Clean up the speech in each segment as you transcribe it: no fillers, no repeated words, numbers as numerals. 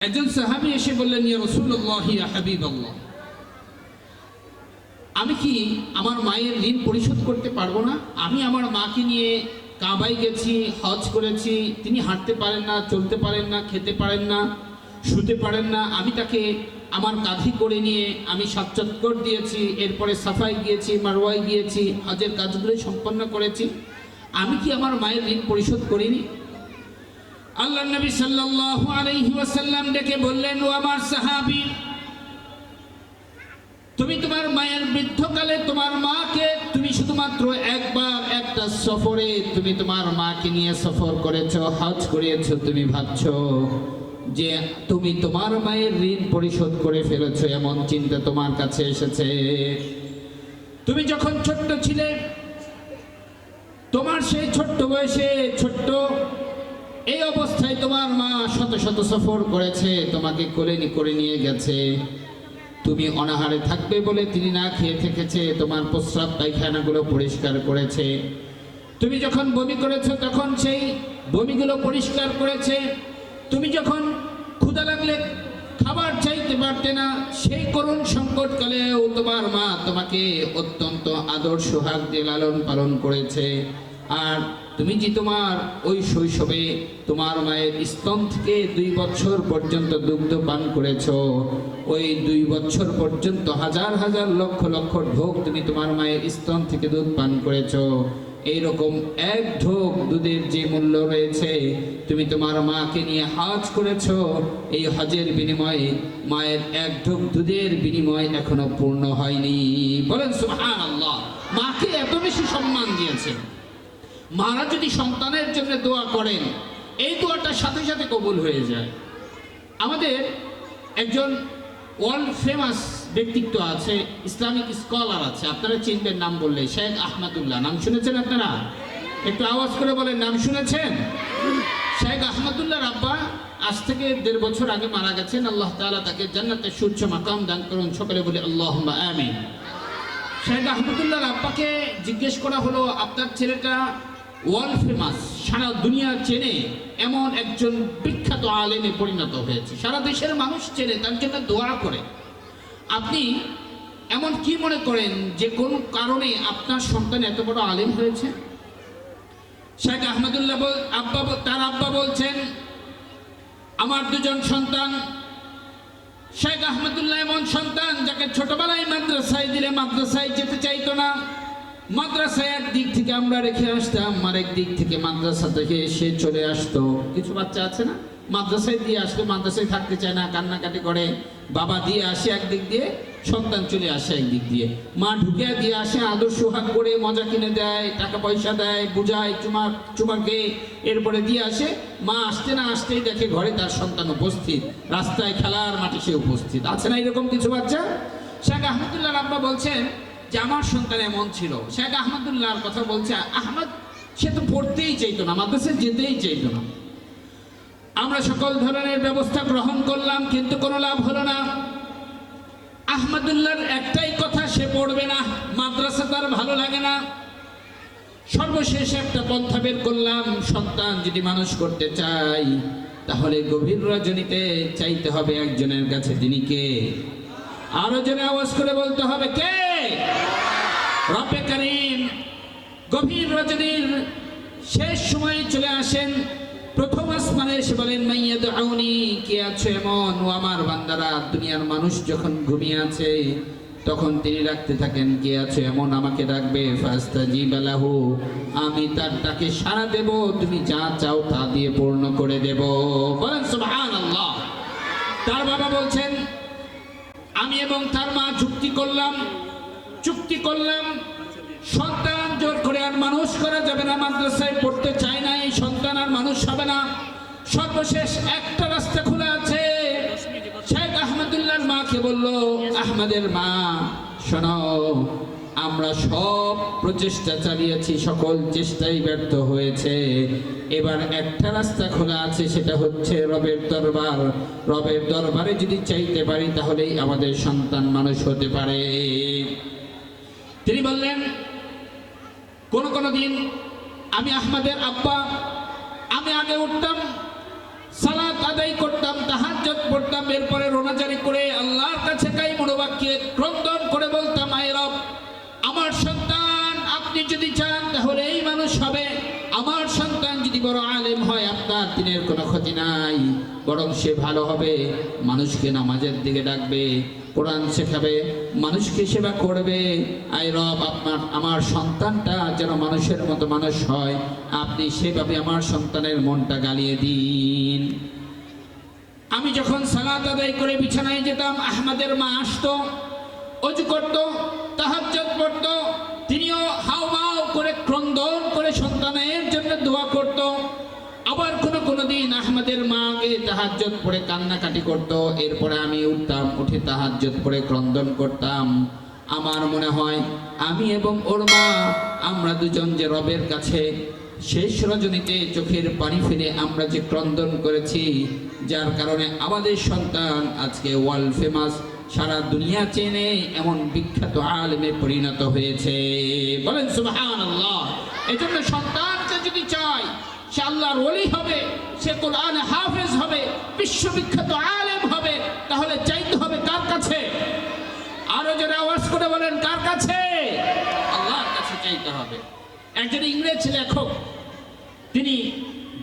একজন সাহাবী এসে বললেন, ইয়া রাসূলুল্লাহ, ইয়া হাবিবাল্লাহ, আমি কি আমার মায়ের ঋণ পরিশোধ করতে পারবো না? আমি আমার মাকে নিয়ে কাবায় গেছি, হজ করেছি, তিনি হাঁটতে পারেন না, চলতে পারেন না, খেতে পারেন না, শুতে পারেন না, আমি তাকে আমার কাঁধে করে নিয়ে আমি সাত চক্কর দিয়েছি, এরপরে সাফায় গিয়েছি, মারওয়ায় গিয়েছি, হজের কাজগুলো সম্পন্ন করেছি, আমি কি আমার মায়ের ঋণ পরিশোধ করিনি? আল্লাহর নবী সাল্লাল্লাহু আলাইহি ওয়াসাল্লাম ডেকে বললেন, ও আমার সাহাবী, তুমি তোমার মায়ের বৃদ্ধকালে তোমার মাকে তুমি শুধুমাত্র একবার একটা সফরে তুমি তোমার মাকে নিয়ে সফর করেছো, হজ করিয়েছো, তুমি ভাবছো যে তুমি তোমার মায়ের ঋণ পরিশোধ করে ফেলেছো, এমন চিন্তা তোমার কাছে এসেছে। তুমি যখন ছোট্ট ছিলে, তোমার সেই ছোট্ট বয়সে ছোট্ট এই অবস্থায় তোমার মা শত শত সফর করেছে, তোমাকে কোলে করে নিয়ে গেছে, তুমি অনাহারে থাকবে বলে তিনি না খেয়ে থেকেছে, তোমার প্রস্রাব পায়খানাগুলো পরিষ্কার করেছে, তুমি যখন বমি করেছো তখন সেই বমিগুলো পরিষ্কার করেছে, তুমি যখন ক্ষুধা লাগলে খাবার চাইতে পারতে না, সেই করুণ সংকটকালেও তোমার মা তোমাকে অত্যন্ত আদর সোহাগ দিয়ে লালন পালন করেছে। আর তুমি যে তোমার ওই শৈশবে তোমার মায়ের স্তন থেকে 2 বছর পর্যন্ত দুগ্ধ পান করেছো, ওই 2 বছর পর্যন্ত হাজার হাজার লক্ষ লক্ষ ঢোক তুমি তোমার মায়ের স্তন থেকে দুধ পান করেছো, এইরকম এক ঢোক দুধের যে মূল্য রয়েছে, তুমি তোমার মাকে নিয়ে হজ করেছো, এই হজের বিনিময়ে মায়ের এক ঢোক দুধের বিনিময় এখনো পূর্ণ হয়নি। বলেন সুবহানাল্লাহ। মাকে এত বেশি সম্মান দিয়েছে। মারা যদি সন্তানের জন্য দোয়া করেন, এই দোয়াটার সাথে সাথে কবুল হয়ে যায়। আমাদের একজন ওয়ার্ল্ড ফেমাস ব্যক্তিত্ব আছে, ইসলামিক স্কলার আছে, আপনারা চিনবেন নাম বললে, শেখ আহমদুল্লাহ। নাম শুনেছেন আপনারা? একটু আওয়াজ করে বলেন, নাম শুনেছেন? শেখ আহমদুল্লাহর আব্বা আজ থেকে 1.5 বছর আগে মারা গেছেন। আল্লাহ তাআলা তাকে জান্নাতের সুউচ্চ মাকাম দান করুন, সকলে বলে আল্লাহুম্মা আমিন। শেখ আহমদুল্লাহর আব্বাকে জিজ্ঞেস করা হলো, আপনার ছেলেটা ওয়ার্ল্ড ফেমাস, সারা দুনিয়া চেনে এমন একজন বিখ্যাত আলেমে পরিণত হয়েছে, সারা দেশের মানুষ চেনে, তার জন্য দোয়া করে, আপনি এমন কি মনে করেন যে কোন কারণে আপনার সন্তান এত বড় আলেম হয়েছে? শেখ আহমদুল্লাহ তার আব্বা বলছেন, আমার 2 জন সন্তান। শেখ আহমদুল্লাহ এমন সন্তান যাকে ছোটবেলায় মাদ্রাসায় দিলে মাদ্রাসায় যেতে চাইতো না। মাদ্রাসায় একদিক থেকে আমরা রেখে আসতাম, আরেক দিক থেকে মাদ্রাসা থেকে সে চলে আসতো। কিছু বাচ্চা আছে না, মাদ্রাসায় দিয়ে আসলে মাদ্রাসায় থাকতে চায় না, কান্নাকাটি করে, বাবা দিয়ে আসে একদিক দিয়ে, সন্তান চলে আসে একদিক দিয়ে, মা ঢুকে দিয়ে আসে, আদর সোহাগ করে মজা কিনে দেয়, টাকা পয়সা দেয়, বুঝায়, চুমাকে, এরপরে দিয়ে আসে। মা আসতে না আসতেই দেখে ঘরে তার সন্তান উপস্থিত, রাস্তায় খেলার মাঠে সে উপস্থিত। আছে না এরকম কিছু বাচ্চা? শেখ আহমদুল্লাহ আব্বা বলছেন যে আমার সন্তান এমন ছিল। শেখ আহমদুল্লাহর কথা বলছে, আহমদ সে তো পড়তেই চাইতো না, মাদ্রাসায় যেতেই চাইতো না। আমরা সকল ধরনের ব্যবস্থা গ্রহণ করলাম, কিন্তু কোনো লাভ হলো না। আহমদুল্লাহর একটাই কথা, সে পড়বে না, মাদ্রাসা তার ভালো লাগে না। সর্বশেষ একটা পন্থা বের করলাম, সন্তান যদি মানুষ করতে চাই তাহলে গভীর রজনীতে চাইতে হবে একজনের কাছে, তিনি কে? আরো জনে আওয়াজ করে বলতে হবে, কে? রব্বে কারীম। গভীর রজনীর শেষ সময়ে চলে আসেন, প্রথম আসমানে এসে বলেন, মাইয়াদউনি, কে আছো এমন? ও আমার বান্দারা, দুনিয়ার মানুষ যখন ঘুমিয়ে আছে তখন তিনি ডাকতে থাকেন, কে আছো এমন আমাকে ডাকবে, ফাস্তাজিব লাহু, আমি তার ডাকে সাড়া দেব, তুমি যা চাও তা দিয়ে পূর্ণ করে দেব। বলেন সুবহানাল্লাহ। তার বাবা বলছেন, আমি এবং তার মা চুক্তি করলাম, সন্তান জোর করে আর মানুষ করা যাবে না, মাদ্রাসায় পড়তে চায় না, এই সন্তান আর মানুষ হবে না। সর্বশেষ একটা রাস্তা খোলা আছে। শেখ আহমদুল্লাহর মাকে বলল, আহমদের মা শোনো, আমরা সব প্রচেষ্টা চালিয়েছি, সকল চেষ্টাই ব্যর্থ হয়েছে, এবার একটা রাস্তা খোলা আছে, সেটা হচ্ছে রবের দরবার। রবের দরবারে যদি চাইতে পারি তাহলেই আমাদের সন্তান মানুষ হতে পারে। তিনি বললেন, কোন দিন আমি আহমদের আব্বা, আমি আগে উঠতাম, সালাত আদায় করতাম, তাহাজ্জুদ পড়তাম, এরপরে রোনাজারি করে আল্লাহর কাছে কাই মনোবাক্যে ক্রন্দন করে বলতাম, আয় রব, আমার সন্তান আপনি যদি চান তাহলে এই মানুষ হবে, আমার সন্তান যদি বড় আলেম হয় আপনার দিনের কোনো ক্ষতি নাই, বরং সে ভালো হবে, মানুষকে নামাজের দিকে ডাকবে, কোরআন শেখাবে, মানুষকে সেবা করবে। আয় রব, আমার সন্তানটা যেন মানুষের মতো মানুষ হয়, আপনি সেভাবে আমার সন্তানের মনটা গালিয়ে দিন। আমি যখন সালাত আদায় করে বিছানায় যেতাম, আহমদের মা আসতো, ওযু করত, তাহাজ্জুদ পড়ত, তিনিও হাউমাউ করে ক্রন্দন করে সন্তানের জন্য দোয়া করত। আবার কোনো দিন আহমদের মা আগে তাহাজ্জুদ পড়ে কান্নাকাটি করত, এরপরে আমি উঠতাম, উঠে তাহাজ্জুদ পড়ে ক্রন্দন করতাম। আমার মনে হয় আমি এবং ওর মা, আমরা দুজন যে রবের কাছে শেষ রজনীতে চোখের পানি ফেলে আমরা যে ক্রন্দন করেছি, যার কারণে আমাদের সন্তান আজকে ওয়ার্ল্ড ফেমাস, সারা দুনিয়া চেনে এমন বিখ্যাত আলেমে পরিণত হয়েছে। বলেন সুবহানাল্লাহ। এজন্য সন্তানকে যদি চাই সে আল্লাহর ওলি হবে, সে কোরআন হাফেজ হবে, বিশ্ববিখ্যাত আলেম হবে, তাহলে চাইতে হবে কার কাছে? আরো যারা আওয়াজ করে বলেন, কার কাছে? আল্লাহর কাছে চাইতে হবে। একজন ইংরেজ লেখক তিনি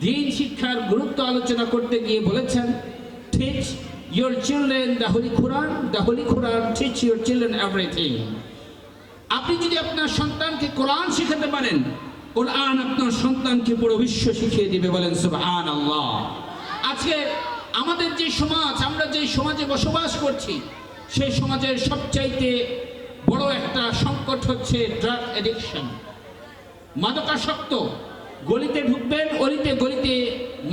দ্বীন শিক্ষার গুরুত্ব আলোচনা করতে গিয়ে বলেছেন, teach your children the Holy Quran, the Holy Quran teach your children everything. আপনি যদি আপনার সন্তানকে কোরআন শেখাতে পারেন, কোরআন আপনার সন্তানকে পুরো বিশ্ব শিখিয়ে দিবে। বলেন সুবহানাল্লাহ। আজকে আমাদের যে সমাজ, আমরা যে সমাজে বসবাস করছি, সেই সমাজের সবচাইতে বড় একটা সংকট হচ্ছে ড্রাগ অ্যাডিকশন, মাদকাসক্ত। গলিতে ঢুকবেন, অলিতে গলিতে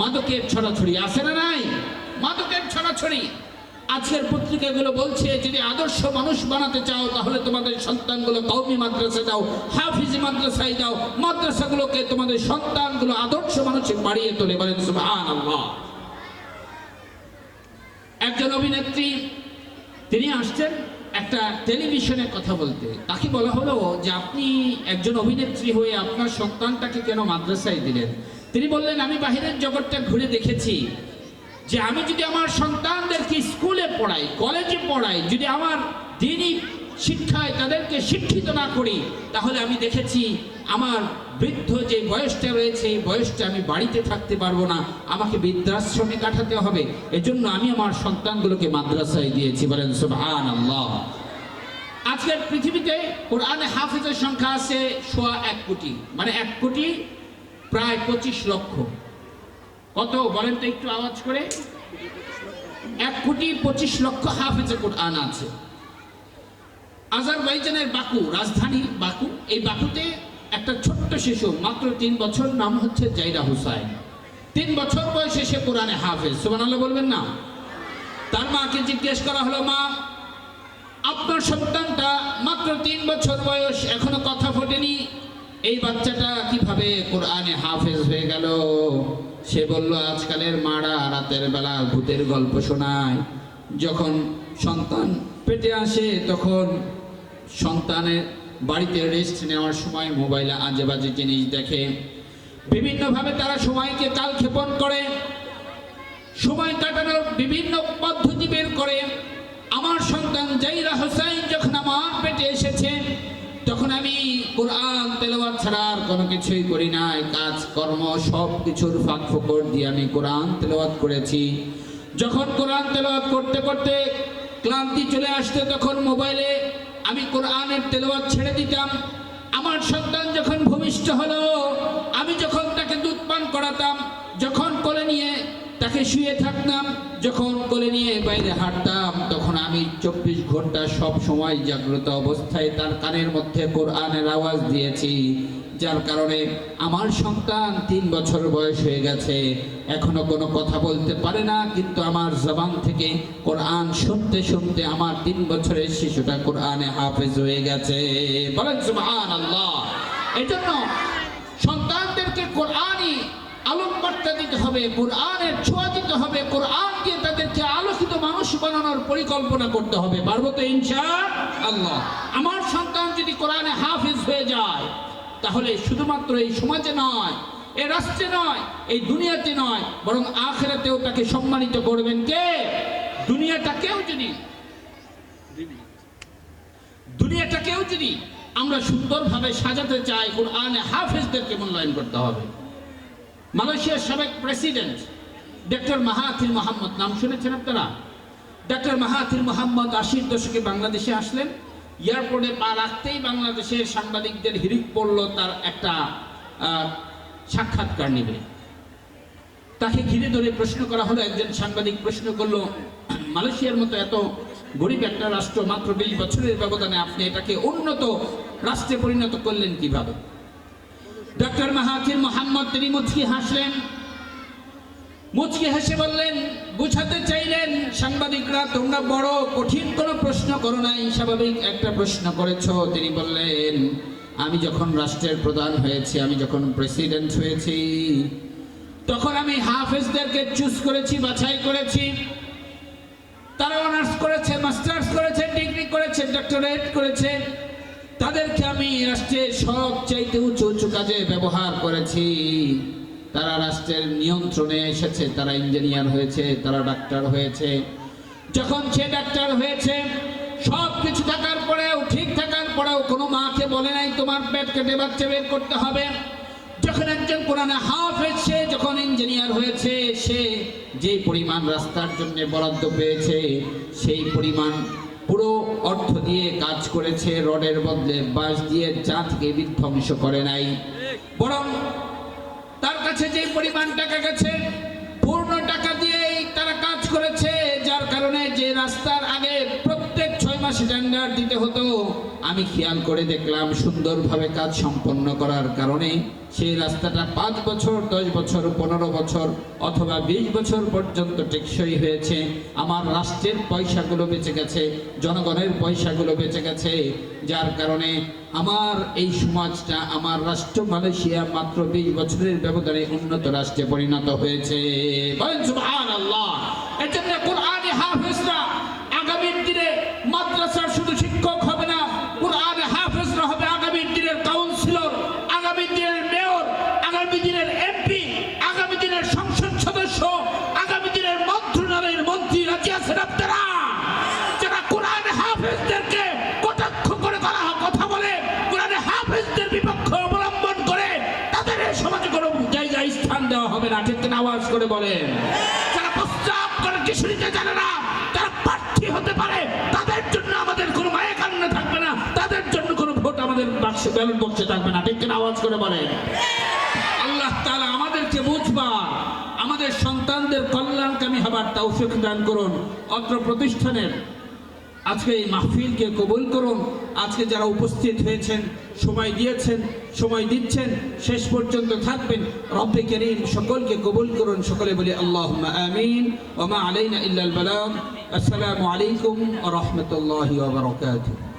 মাদকের ছড়াছড়ি, আছে না নাই? মাদকের ছড়াছড়ি। আজকের পত্রিকাগুলো বলছে, যদি আদর্শ মানুষ বানাতে চাও তাহলে তোমাদের সন্তানগুলো কওমি মাদ্রাসায় দাও, হাফিজি মাদ্রাসায় দাও, মাদ্রাসাগুলোকে তোমাদের সন্তানগুলো আদর্শ মানুষে বাড়িয়ে তোলে। বলেন সুবহানাল্লাহ। একজন অভিনেত্রী তিনি আসছেন একটা টেলিভিশনে কথা বলতে, তাকে বলা হলো যে আপনি একজন অভিনেত্রী হয়ে আপনার সন্তানটাকে কেন মাদ্রাসায় দিলেন? তিনি বললেন, আমি বাহিরের জগৎটা ঘুরে দেখেছি যে আমি যদি আমার সন্তানদেরকে স্কুলে পড়াই, কলেজে পড়াই, যদি আমার দ্বীনি শিক্ষায় তাদেরকে শিক্ষিত না করি, তাহলে আমি দেখেছি আমার বৃদ্ধ যে বয়সটা রয়েছে, এই বয়সটা আমি বাড়িতে থাকতে পারবো না, আমাকে বৃদ্ধাশ্রমে কাটাতে হবে। এজন্য আমি আমার সন্তানগুলোকে মাদ্রাসায় দিয়েছি। বলেন সুবহানাল্লাহ। আজকের পৃথিবীতে কোরআনে হাফেজের সংখ্যা আছে 1.25 কোটি, মানে 1 কোটি প্রায় 25 লক্ষ। কত বলেন তো একটু আওয়াজ করে? 1 কোটি 25 লক্ষ হাফেজে কোরআন আছে। আজারবাইজানের বাকু, রাজধানী বাকু, এই বাকুতে একটা ছোট্ট শিশু মাত্র 3 বছর, নাম হচ্ছে জাইরা হুসাইন। 3 বছর বয়সে সে কোরআনে হাফেজ। সুবহানাল্লাহ বলবেন না? তার মাকে জিজ্ঞেস করা হলো, মা, আপনার সন্তানটা মাত্র 3 বছর বয়স, এখনো কথা ফোটেনি, এই বাচ্চাটা কিভাবে কোরআনে হাফেজ হয়ে গেল? সে বলল, আজকালের মারা রাতের বেলা ভূতের গল্প শোনায়, যখন সন্তান পেটে আসে তখন সন্তানের বাড়িতে রেস্ট নেওয়ার সময় মোবাইলে আজে বাজে জিনিস দেখে, বিভিন্নভাবে তারা সময়কে কালক্ষেপণ করে, সময় কাটানোর বিভিন্ন পদ্ধতি বের করে। আমার সন্তান জাইরা হোসাইন যখন আমার পেটে এসেছে, তখন আমি কোরআন তেলাওয়াত ছাড়া আর কোনো কিছুই করি নাই, কাজ কর্ম সব কিছুর ফাঁক ফোকর দিয়ে আমি কোরআন তেলাওয়াত করেছি। যখন কোরআন তেলাওয়াত করতে করতে ক্লান্তি চলে আসতো, তখন মোবাইলে আমি কোরআনের তেলাওয়াত ছেড়ে দিতাম। আমার সন্তান যখন ভূমিষ্ঠ হলো, আমি যখন তাকে দুধ পান করাতাম, যখন কোলে নিয়ে তাকে শুয়ে থাকতাম, যখন কোলে নিয়ে বাইরে হাঁটতাম, তখন আমি 24 ঘন্টা সব সময় জাগ্রত অবস্থায় তার কানের মধ্যে কোরআনের আওয়াজ দিয়েছি। যার কারণে আমার সন্তান 3 বছর বয়স হয়ে গেছে, এখনো কোনো কথা বলতে পারে না, কিন্তু আমার জবান থেকে কোরআন শুনতে শুনতে আমার 3 বছরের শিশুটা কোরআনে হাফেজ হয়ে গেছে। বলেন সুবহানাল্লাহ। এজন্য সন্তানদেরকে কোরআনই আলোকবার্তা দিতে হবে, কোরআনের ছোঁয়া দিতে হবে, কোরআন দিয়ে তাদেরকে আলোকিত মানুষ বানানোর পরিকল্পনা করতে হবে। পারবো তো ইনশাআল্লাহ? আমার সন্তান যদি কোরআনে হাফেজ হয়ে যায়, তাহলে শুধুমাত্র এই সমাজে নয়, এ রাষ্ট্রে নয়, এই দুনিয়াতে নয়, বরং আখিরাতেও তাকে সম্মানিত করবেন কে? দুনিয়াটাকেও যদি আমরা সুন্দরভাবে সাজাতে চাই, কুরআনে হাফেজদেরকে মূল্যায়ন করতে হবে। মালয়েশিয়ার সাবেক প্রেসিডেন্ট ডক্টর মাহাথির মোহাম্মদ, নাম শুনেছেন আপনারা? ডক্টর মাহাথির মোহাম্মদ 80-র দশকে বাংলাদেশে আসলেন। এয়ারপোর্টে পা রাখতেই বাংলাদেশের সাংবাদিকদের হিড়িক পড়ল তার একটা সাক্ষাৎকার নেবে। তাকে ঘিরে ধরে প্রশ্ন করা হলো। একজন সাংবাদিক প্রশ্ন করলো, মালয়েশিয়ার মতো এত গরিব একটা রাষ্ট্র, মাত্র 20 বছরের ব্যবধানে আপনি এটাকে উন্নত রাষ্ট্রে পরিণত করলেন কিভাবে? ডক্টর মাহাথির মোহাম্মদ তিনি মুচকি হাসলেন, মুচকি হেসে বললেন, বুঝাতে চাইলেন, সাংবাদিকরা তোমরা বড় কঠিন কোনো প্রশ্ন করো নাই, স্বাভাবিক একটা প্রশ্ন করেছ। তিনি বললেন, আমি যখন রাষ্ট্রের প্রধান হয়েছি, আমি যখন প্রেসিডেন্ট হয়েছি, তখন আমি হাফেজদেরকে চুজ করেছি, বাছাই করেছি। তারা অনার্স করেছে, মাস্টার্স করেছে, ডিগ্রি করেছে, ডক্টরেট করেছে। তাদেরকে আমি রাষ্ট্রের সবচাইতে উঁচু উঁচু কাজে ব্যবহার করেছি। তারা রাষ্ট্রের নিয়ন্ত্রণে এসেছে, তারা ইঞ্জিনিয়ার হয়েছে, তারা ডাক্তার হয়েছে। যখন সে ডাক্তার হয়েছে, সব কিছু থাকার পরেও, ঠিক থাকার পরেও কোনো মাকে বলে নাই তোমার পেট কেটে বাচ্চা বের করতে হবে। যখন একজন কোরআনে হাফেজ, সে যখন ইঞ্জিনিয়ার হয়েছে, সে যে পরিমাণ রাস্তার জন্য বরাদ্দ পেয়েছে, সেই পরিমাণ পুরো অর্থ দিয়ে কাজ করেছে। রডের বদলে বাঁশ দিয়ে জাতকে বিধ্বংস করে নাই, বরং তার কাছে যে পরিমাণ টাকা গেছে, পূর্ণ টাকা দিয়েই তারা কাজ করেছে। যার কারণে যে রাস্তার আগে প্রত্যেক 6 মাসে টেন্ডার দিতে হতো, আমি খেয়াল করে দেখলাম সুন্দরভাবে কাজ সম্পন্ন করার কারণে সেই রাস্তাটা 5 বছর, 10 বছর, 15 বছর অথবা 20 বছর পর্যন্ত টেকসই হয়েছে। আমার রাষ্ট্রের পয়সাগুলো বেঁচে গেছে, জনগণের পয়সাগুলো বেঁচে গেছে। যার কারণে আমার এই সমাজটা, আমার রাষ্ট্র মালয়েশিয়া মাত্র 20 বছরের ব্যবধানে উন্নত রাষ্ট্রে পরিণত হয়েছে। বলেন সুবহানাল্লাহ। এজন্য কুরআনে হাফেজরা আগামীর দিনে মাদ্রাসার শুধু শিক্ষক হবে না, কুরআনে হাফেজরা হবে আগামীর দিনের কাউন্সিলর, আগামী দিনের মেয়র, আগামী দিনের এমপি, আগামী দিনের সংসদ সদস্য, আগামী দিনের মন্ত্রণালয়ের মন্ত্রী। রাজি আছেন আপনারা? যারা কোরআনে হাফেজদেরকে কটাক্ষ করে কথা বলে, কোরআনে হাফেজদের বিপক্ষ অবলম্বন করে, তাদের এই সমাজে কোনো জায়গায় স্থান দেওয়া হবে না। ঠিক কিনা? আওয়াজ করে বলেন। যারা প্রস্তাব করে কিশোরীতে জানে না, তারা প্রার্থী হতে পারে, তাদের জন্য আমাদের কোনো মায়া কান্না থাকবে না, তাদের জন্য কোনো ভোট আমাদের বাক্সে, ব্যালট বক্সে থাকবে না। ঠিক কিনা? আওয়াজ করে বলেন। আল্লাহ তাআলা আমাদেরকে বুঝবার, আমাদের সন্তানদের কল্যাণকামী হবার তৌফিক দান করুন। অত্র প্রতিষ্ঠানের আজকে এই মাহফিলকে কবুল করুন। আজকে যারা উপস্থিত হয়েছেন, সময় দিয়েছেন, সময় দিচ্ছেন, শেষ পর্যন্ত থাকবেন, রব্বে কারীম সকলকে কবুল করুন। সকলে বলি আল্লাহুম্মা আমিন। ওয়া মা আলাইনা ইল্লাল বালাগ। আসসালামু আলাইকুম ওয়া রাহমাতুল্লাহি ওয়া বারাকাতুহু।